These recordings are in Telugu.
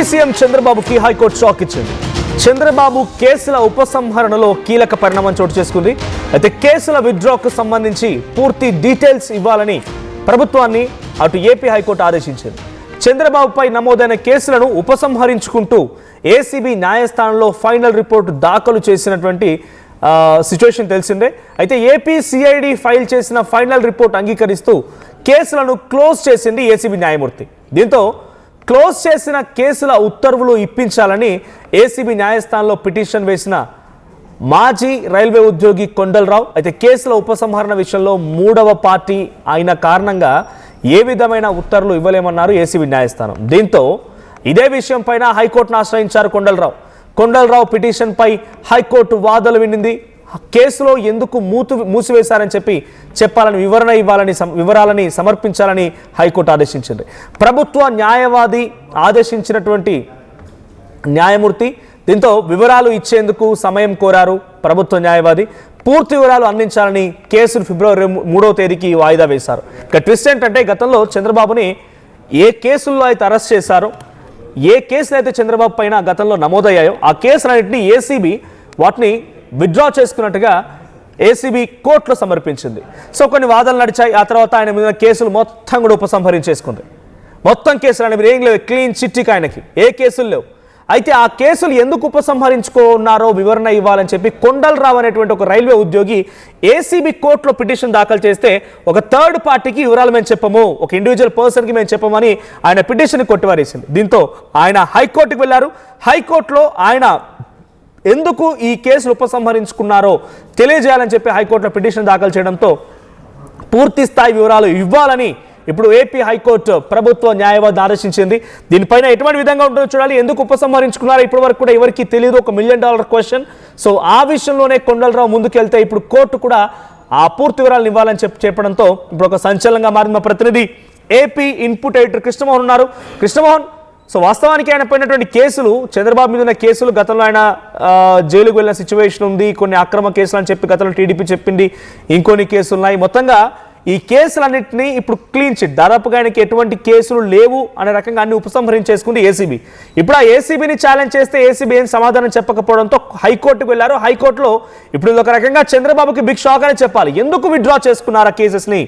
సీఎం చంద్రబాబుకి హైకోర్టు షాక్ ఇచ్చింది. చంద్రబాబు కేసుల ఉపసంహరణలో కీలక పరిణామం చోటు చేసుకుంది. అయితే కేసుల విత్డ్రాకు సంబంధించి పూర్తి డీటెయిల్స్ ఇవ్వాలని ప్రభుత్వాన్ని అటు ఏపీ హైకోర్టు ఆదేశించింది. చంద్రబాబుపై నమోదైన కేసులను ఉపసంహరించుకుంటూ ఏసీబీ న్యాయస్థానంలో ఫైనల్ రిపోర్టు దాఖలు చేసినటువంటి సిచ్యువేషన్ తెలిసిందే. అయితే ఏపీ సిఐడి ఫైల్ చేసిన ఫైనల్ రిపోర్ట్ అంగీకరిస్తూ కేసులను క్లోజ్ చేసింది ఏసీబీ న్యాయమూర్తి. దీంతో క్లోజ్ చేసిన కేసుల ఉత్తర్వులు ఇప్పించాలని ఏసీబీ న్యాయస్థానంలో పిటిషన్ వేసిన మాజీ రైల్వే ఉద్యోగి కొండలరావు అయితే కేసుల ఉపసంహరణ విషయంలో మూడవ పార్టీ అయిన కారణంగా ఏ విధమైన ఉత్తర్వులు ఇవ్వలేమన్నారు ఏసీబీ న్యాయస్థానం. దీంతో ఇదే విషయం పైన హైకోర్టును ఆశ్రయించారు కొండలరావు పిటిషన్పై హైకోర్టు వాదనలు వినింది. కేసులో ఎందుకు మూసివేశారని చెప్పాలని వివరాలని సమర్పించాలని హైకోర్టు ఆదేశించింది. ప్రభుత్వ న్యాయవాది ఆదేశించినటువంటి న్యాయమూర్తి దీంతో వివరాలు ఇచ్చేందుకు సమయం కోరారు ప్రభుత్వ న్యాయవాది. పూర్తి వివరాలు అందించాలని కేసును ఫిబ్రవరి 3వ తేదీకి వాయిదా వేశారు. ఇక ట్విస్ట్ ఏంటంటే గతంలో చంద్రబాబుని ఏ కేసుల్లో అయితే అరెస్ట్ చేశారో, ఏ కేసులు అయితే చంద్రబాబు పైన గతంలో నమోదయ్యాయో ఆ కేసులన్నింటినీ ఏసీబీ వాటిని విత్డ్రా చేసుకున్నట్టుగా ఏసీబీ కోర్టులో సమర్పించింది. సో కొన్ని వాదనలు నడిచాయి. ఆ తర్వాత ఆయన మీద కేసులు మొత్తం కూడా ఉపసంహరించేసుకుంది. మొత్తం కేసులు అనేవి ఏం లేవు, క్లీన్ చిట్టికి ఆయనకి ఏ కేసులు లేవు. అయితే ఆ కేసులు ఎందుకు ఉపసంహరించుకున్నారో వివరణ ఇవ్వాలని చెప్పి కొండలరావు అనేటువంటి ఒక రైల్వే ఉద్యోగి ఏసీబీ కోర్టులో పిటిషన్ దాఖలు చేస్తే ఒక థర్డ్ పార్టీకి వివరాలు మేము చెప్పము, ఒక ఇండివిజువల్ పర్సన్కి మేము చెప్పమని ఆయన పిటిషన్ కొట్టివారేసింది. దీంతో ఆయన హైకోర్టుకు వెళ్ళారు. హైకోర్టులో ఆయన ఎందుకు ఈ కేసులు ఉపసంహరించుకున్నారో తెలియజేయాలని చెప్పి హైకోర్టులో పిటిషన్ దాఖలు చేయడంతో పూర్తి స్థాయి వివరాలు ఇవ్వాలని ఇప్పుడు ఏపీ హైకోర్టు ప్రభుత్వ న్యాయవాదిని ఆదేశించింది. దీనిపైన ఎటువంటి విధంగా ఉంటుందో చూడాలి. ఎందుకు ఉపసంహరించుకున్నారో ఇప్పటి వరకు కూడా ఎవరికి తెలియదు, $1 మిలియన్ క్వశ్చన్. సో ఆ విషయంలోనే కొండలరావు ముందుకెళ్తే ఇప్పుడు కోర్టు కూడా ఆ పూర్తి వివరాలను ఇవ్వాలని చెప్పడంతో ఇప్పుడు ఒక సంచలనంగా మారింది. మా ప్రతినిధి ఏపీ ఇన్పుట్ ఎడిటర్ కృష్ణమోహన్ ఉన్నారు. కృష్ణమోహన్, సో వాస్తవానికి ఆయన పోయినటువంటి కేసులు, చంద్రబాబు మీద ఉన్న కేసులు, గతంలో ఆయన జైలుకు వెళ్ళిన సిచ్యువేషన్ ఉంది, కొన్ని అక్రమ కేసులు అని చెప్పి గతంలో టీడీపీ చెప్పింది, ఇంకొన్ని కేసులు ఉన్నాయి. మొత్తంగా ఈ కేసులన్నింటినీ ఇప్పుడు క్లీన్ చిట్, దాదాపుగా ఆయనకి ఎటువంటి కేసులు లేవు అనే రకంగా అన్ని ఉపసంహరించేసుకుంది ఏసీబీ. ఇప్పుడు ఆ ఏసీబీని ఛాలెంజ్ చేస్తే ఏసీబీ ఏం సమాధానం చెప్పకపోవడంతో హైకోర్టుకు వెళ్ళారు. హైకోర్టులో ఇప్పుడు ఒక రకంగా చంద్రబాబుకి బిగ్ షాక్ అని చెప్పాలి. ఎందుకు విత్డ్రా చేసుకున్నారు ఆ కేసెస్ని?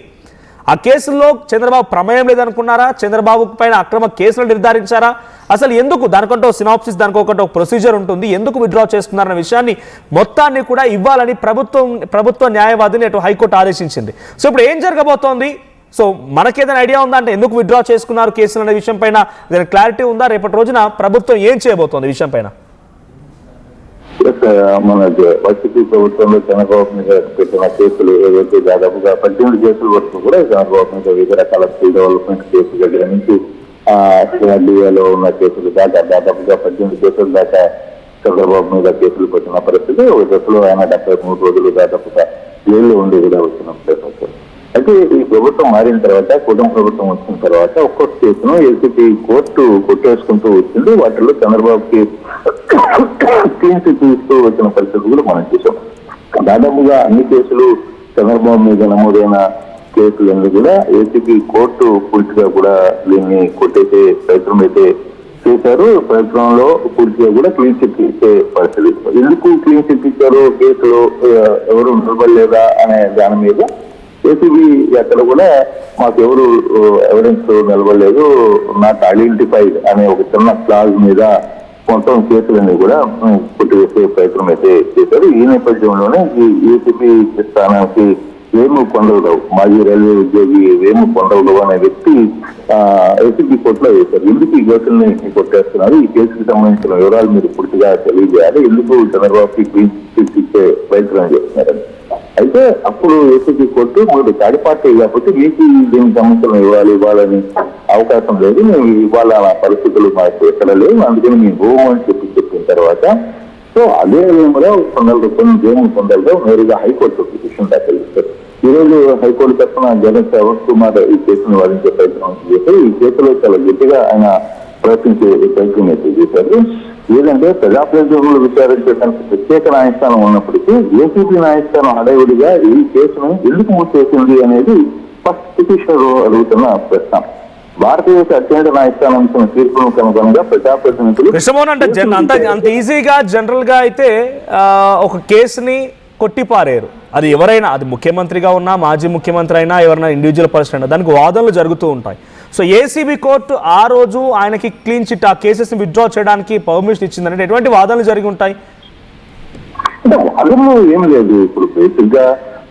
ఆ కేసుల్లో చంద్రబాబు ప్రమేయం లేదనుకున్నారా? చంద్రబాబు పైన అక్రమ కేసులు నిర్ధారించారా? అసలు ఎందుకు? దానికంటే సినాప్సిస్, దానికొకటి ఒక ప్రొసీజర్ ఉంటుంది. ఎందుకు విత్డ్రా చేసుకున్నారన్న విషయాన్ని మొత్తాన్ని కూడా ఇవ్వాలని ప్రభుత్వ న్యాయవాదిని అటు హైకోర్టు ఆదేశించింది. సో ఇప్పుడు ఏం జరగబోతోంది? సో మనకేదైనా ఐడియా ఉందా అంటే ఎందుకు విత్డ్రా చేసుకున్నారు కేసులు అనే విషయం పైన ఏదైనా క్లారిటీ ఉందా? రేపటి రోజున ప్రభుత్వం ఏం చేయబోతోంది విషయం పైన? మన వైసీపీ ప్రభుత్వంలో చంద్రబాబు మీద పెట్టిన కేసులు ఏదైతే దాదాపుగా 18 కేసుల వరకు కూడా చంద్రబాబు మీద వివిధ రకాల స్కిల్ డెవలప్మెంట్ కేసుల దగ్గర నుంచి డిఏలో ఉన్న కేసులు దాకా దాదాపుగా 18 కేసుల దాకా చంద్రబాబు మీద కేసులు పెట్టిన పరిస్థితి. ఒక దశలో ఆయన 73 రోజులు దాదాపుగా జైల్లో ఉండి కూడా వచ్చిన పరిస్థితి. అయితే ఈ ప్రభుత్వం మారిన తర్వాత, కుటుంబ ప్రభుత్వం వచ్చిన తర్వాత ఒక్కొక్క కేసును ఏసీపీ కోర్టు కొట్టేసుకుంటూ వచ్చింది. వాటిలో చంద్రబాబుకి క్లీన్ చిట్ ఇస్తూ వచ్చిన పరిస్థితులు కూడా మనం చూసాం. దాదాపుగా అన్ని కేసులు చంద్రబాబు మీద నమోదైన కేసులన్నీ కూడా ఏసీపీ కోర్టు పూర్తిగా కూడా దీన్ని కొట్టేసే ప్రయత్నం అయితే చేశారు. ప్రయత్నంలో పూర్తిగా కూడా క్లీన్ చిట్ ఇచ్చే పరిస్థితి. ఎందుకు క్లీన్ చిట్ ఇచ్చారు, కేసులో ఎవరు నిలబడలేదా అనే దాని మీద ఏసీబీ ఎక్కడ కూడా మాకు ఎవరు ఎవిడెన్స్ నిలబడలేదు, నాట్ ఐడెంటిఫైడ్ అనే ఒక చిన్న క్లాజ్ మీద మొత్తం కేసులన్నీ కూడా కొట్టివేసే ప్రయత్నం అయితే చేశారు. ఈ నేపథ్యంలోనే ఈ ఏసీబీ స్థానానికి వేము కొండలరావు, మాజీ రైల్వే ఉద్యోగి వేము కొండలరావు అనే వ్యక్తి ఏసీబీ కోర్టులో వేశారు. ఎందుకు ఈ కేసుల్ని కొట్టేస్తున్నారు, ఈ కేసుకి సంబంధించిన వివరాలు మీరు పూర్తిగా తెలియజేయాలి, ఎందుకు చంద్రబాబుకి క్లీన్ చిట్ ఇచ్చే ప్రయత్నం చేస్తున్నారని. అయితే అప్పుడు ఏసీబీ కోర్టు మీరు థర్డ్ పార్టీ కాబట్టి మీకు దీనికి సంబంధించిన వివరాలు ఇవ్వాలని అవకాశం లేదు, మేము ఇవ్వాలన్న పరిస్థితులు మాకు ఎక్కడ లేవు, అందుకని మేము హోమ్ అని చెప్పిన తర్వాత సో అదే విధంగా కొండలరావు నేరుగా హైకోర్టు పిటిషన్ దాఖలు చేస్తారు. ఈ రోజు హైకోర్టు తరఫున జగన్ కుమార్ ఈ కేసును వాదించే ప్రయత్నం చేశారు. ఈ కేసులో చాలా గట్టిగా ఆయన ప్రయత్నించే ప్రయత్నం అయితే చేశారు. ఏదంటే ప్రజాప్రతినిధులు విచారించడానికి ప్రత్యేక న్యాయస్థానం ఉన్నప్పటికీ ఏసీబీ న్యాయస్థానం హడావుడిగా ఈ కేసును ఎందుకు మూసేసింది అనేది ఫస్ట్ పిటిషనర్ అడుగుతున్న ప్రశ్న. భారతదేశ అత్యంత న్యాయస్థానం ఇచ్చిన తీర్పును కనుగొనగా ప్రజాప్రతినిధులు కృష్ణమోహన్ అంటే అంత ఈజీగా జనరల్ గా అయితే ఒక కేసుని కొట్టిపారేరు. అది ఎవరైనా, అది ముఖ్యమంత్రిగా ఉన్నా, మాజీ ముఖ్యమంత్రి అయినా, ఎవరైనా ఇండివిజువల్ పర్సన్ అయినా దానికి వాదనలు జరుగుతూ ఉంటాయి. సో ఏసీబీ కోర్టు ఆ రోజు ఆయనకి క్లీన్ చిట్ ఆ కేసెస్ని విత్డ్రా చేయడానికి పర్మిషన్ ఇచ్చిందంటే ఎటువంటి వాదనలు జరిగి ఉంటాయి? అంటే వాదనలు ఏం లేదు. ఇప్పుడు బేసిక్ గా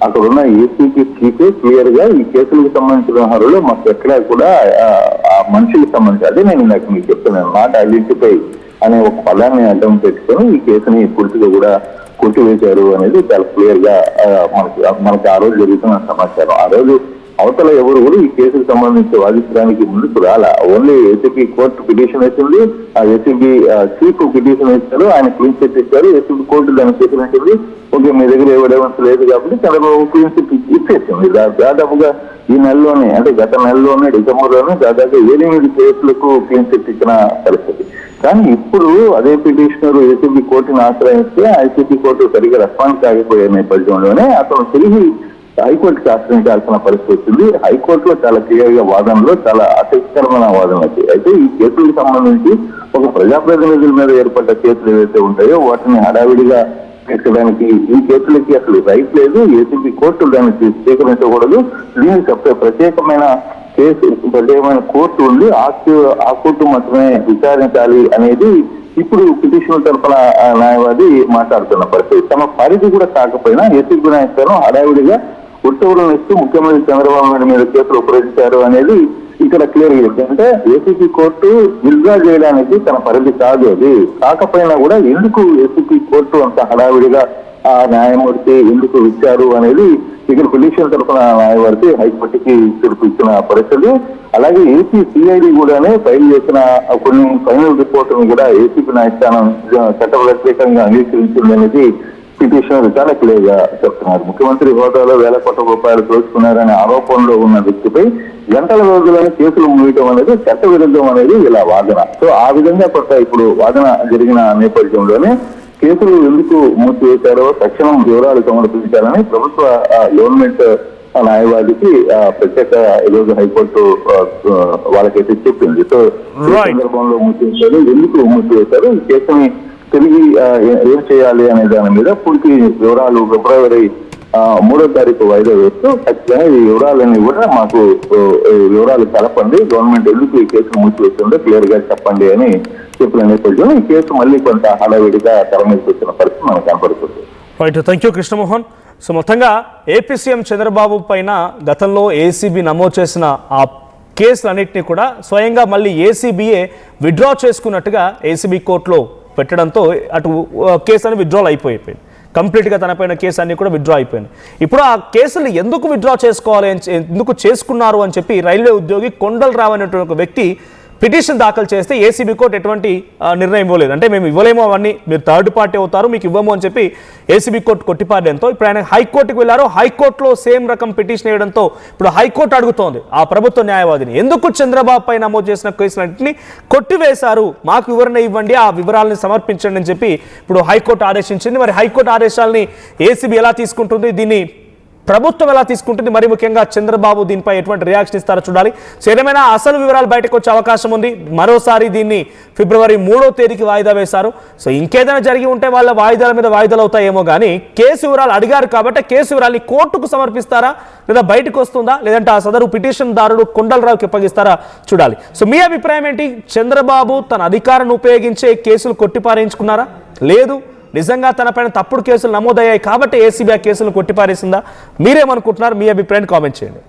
అక్కడ ఉన్న ఏసీబీ చీఫ్ క్లియర్ గా ఈ కేసులకు సంబంధించిన వ్యవహారంలో మాకు ఎక్కడా కూడా ఆ మనుషులకు సంబంధించి, అదే నేను నాకు మీకు చెప్తున్నాను, నాట్ ఐడెంటిఫై అనే ఒక పదాన్ని అడ్డం పెట్టుకొని ఈ కేసుని పూర్తిగా కూడా కొట్టివేశారు అనేది చాలా క్లియర్ గా మనకి ఆ రోజు జరుగుతున్న సమాచారం. ఆ రోజు అవతల ఎవరు కూడా ఈ కేసుకు సంబంధించి వాదించడానికి ముందుకు రాలా. ఓన్లీ ఏసీబీ కోర్టు పిటిషన్ వేసింది, ఆ ఏసీబీ చీఫ్ పిటిషన్ వేశారు, ఆయన క్లీన్ చిట్ ఇచ్చారు. ఏసీబీ కోర్టు దాన్ని చేసినట్టుంది, ఓకే మీ దగ్గర ఎవిడెన్స్ లేదు కాబట్టి చంద్రబాబు క్లీన్ చిట్ ఇచ్చేసింది. దాదాపుగా ఈ నెలలోనే, అంటే గత నెలలోనే డిసెంబర్లోనే దాదాపు 8 కేసులకు క్లీన్ చిట్ ఇచ్చిన పరిస్థితి. కానీ ఇప్పుడు అదే పిటిషనర్ ఏసీబీ కోర్టును ఆశ్రయిస్తే ఐసీబీ కోర్టు సరిగ్గా రెస్పాన్స్ కాకపోయే నేపథ్యంలోనే అతను తిరిగి హైకోర్టుకి ఆశ్రయించాల్సిన పరిస్థితి వచ్చింది. హైకోర్టులో చాలా క్లియర్ గా వాదనలో చాలా ఆసక్తికరమైన వాదన వచ్చాయి. అయితే ఈ కేసులకు సంబంధించి ఒక ప్రజాప్రతినిధుల మీద ఏర్పడ్డ కేసులు ఏవైతే ఉంటాయో వాటిని హడావిడిగా తీర్చడానికి ఈ కేసులకి అసలు రైట్ లేదు. ఏసీబీ కోర్టు దాన్ని స్వీకరించకూడదు. దీనికి ప్రత్యేకమైన ప్రత్యేకమైన కోర్టు ఉంది, ఆ కోర్టు మాత్రమే విచారించాలి అనేది ఇప్పుడు పిటిషన్ తరఫున న్యాయవాది మాట్లాడుతున్న పరిస్థితి. తమ పరిధి కూడా కాకపోయినా ఏసీబీ న్యాయస్థానం హడావిడిగా ఉత్తర్వులను ఇస్తూ ముఖ్యమంత్రి చంద్రబాబు నాయుడు మీద కేసులు ఉపయోగించారు అనేది ఇక్కడ క్లియర్ గా చెప్తుంటే ఏసీబీ కోర్టు విత్డ్రా చేయడానికి తన పరిధి కాదు. అది కాకపోయినా కూడా ఎందుకు ఏసీబీ కోర్టు అంత హడావిడిగా ఆ న్యాయమూర్తి ఎందుకు ఇచ్చారు అనేది ఇక్కడ పిటిషన్ తరఫున న్యాయవాది హైకోర్టుకి తీర్పు ఇచ్చిన పరిస్థితి. అలాగే ఏపీ సిఐడి కూడానే ఫైల్ చేసిన కొన్ని ఫైనల్ రిపోర్టును కూడా ఏసీబీ న్యాయస్థానం చట్ట వ్యతిరేకంగా అంగీకరించింది అనేది పిటిషనర్ చాలా క్లియర్ గా చెప్తున్నారు. ముఖ్యమంత్రి హోదాలో వేల కోట్ల రూపాయలు దోచుకున్నారనే ఆరోపణలో ఉన్న వ్యక్తిపై గంటల రోజులను కేసులు ముగియటం అనేది చట్ట విరుద్ధం అనేది ఇలా వాదన. సో ఆ విధంగా కొత్త ఇప్పుడు వాదన జరిగిన నేపథ్యంలోనే కేసులు ఎందుకు మూసివేశారో తక్షణం వివరాలు సమర్పించాలని ప్రభుత్వ గవర్నమెంట్ న్యాయవాదికి ప్రత్యేక ఈరోజు హైకోర్టు వాళ్ళకైతే చెప్పింది. సో ఈ సందర్భంలో మూసివేశారు, ఎందుకు మూసివేశారు, ఈ కేసుని తిరిగి ఏం చేయాలి అనే దాని మీద పూర్తి వివరాలు ఫిబ్రవరి 3వ తారీఖు వాయిదా వేస్తూ ఖచ్చితంగా ఈ వివరాలన్నీ కూడా మాకు వివరాలు కలపండి, గవర్నమెంట్ ఎందుకు ఈ కేసును మూసివేస్తుందో క్లియర్ గా చెప్పండి అని చెప్పిన నేపథ్యంలో ఈ కేసు మళ్ళీ కొంత హడావిడిగా తెర మీదకి వచ్చిన పరిస్థితి మనకు కనపడుతుంది. Right, thank you Krishnamohan. So మొత్తంగా ఏపీ సీఎం చంద్రబాబు పైన గతంలో ఏసీబీ నమోదు చేసిన ఆ కేసులన్నింటినీ కూడా స్వయంగా మళ్ళీ ఏసీబీఏ విత్డ్రా చేసుకున్నట్టుగా ఏసీబీ కోర్టులో పెట్టడంతో అటు కేసు అని విత్డ్రాల్ అయిపోయింది. కంప్లీట్గా తనపైన కేసు అన్ని కూడా విత్డ్రా అయిపోయింది. ఇప్పుడు ఆ కేసులు ఎందుకు విత్డ్రా చేసుకోవాలి, ఎందుకు చేసుకున్నారు అని చెప్పి రైల్వే ఉద్యోగి కొండలరావు అనేటువంటి ఒక వ్యక్తి పిటిషన్ దాఖలు చేస్తే ఏసీబీ కోర్టు ఎటువంటి నిర్ణయం ఇవ్వలేదు. అంటే మేము ఇవ్వలేము, అవన్నీ మీరు థర్డ్ పార్టీ అవుతారు, మీకు ఇవ్వము అని చెప్పి ఏసీబీ కోర్టు కొట్టిపారడంతో ఇప్పుడు ఆయన హైకోర్టుకు వెళ్ళారు. హైకోర్టులో సేమ్ రకం పిటిషన్ వేయడంతో ఇప్పుడు హైకోర్టు అడుగుతోంది ఆ ప్రభుత్వ న్యాయవాదిని, ఎందుకు చంద్రబాబు పై నమోదు చేసిన కేసులన్నింటినీ కొట్టివేశారు, మాకు వివరణ ఇవ్వండి, ఆ వివరాలను సమర్పించండి అని చెప్పి ఇప్పుడు హైకోర్టు ఆదేశించింది. మరి హైకోర్టు ఆదేశాలని ఏసీబీ ఎలా తీసుకుంటుంది, దీన్ని ప్రభుత్వం ఎలా తీసుకుంటుంది, మరి ముఖ్యంగా చంద్రబాబు దీనిపై ఎటువంటి రియాక్షన్ ఇస్తారో చూడాలి. సో ఏమైనా అసలు వివరాలు బయటకు వచ్చే అవకాశం ఉంది. మరోసారి దీన్ని ఫిబ్రవరి 3వ తేదీకి వాయిదా వేశారు. సో ఇంకేదైనా జరిగి ఉంటే వాళ్ళ వాయిదాల మీద వాయిదాలు అవుతాయేమో కానీ కేసు వివరాలు అడిగారు కాబట్టి కేసు వివరాలని కోర్టుకు సమర్పిస్తారా, లేదా బయటకు వస్తుందా, లేదంటే ఆ సదరు పిటిషన్ దారుడు కొండలరావుకి అప్పగిస్తారా చూడాలి. సో మీ అభిప్రాయం ఏంటి? చంద్రబాబు తన అధికారాన్ని ఉపయోగించే కేసులు కొట్టిపారేయించుకున్నారా, లేదు నిజంగా తనపైన తప్పుడు కేసులు నమోదయ్యాయి కాబట్టి ఏసీబీ కేసులు కొట్టిపారేసిందా? మీరేమనుకుంటున్నారు? మీ అభిప్రాయాన్ని కామెంట్ చేయండి.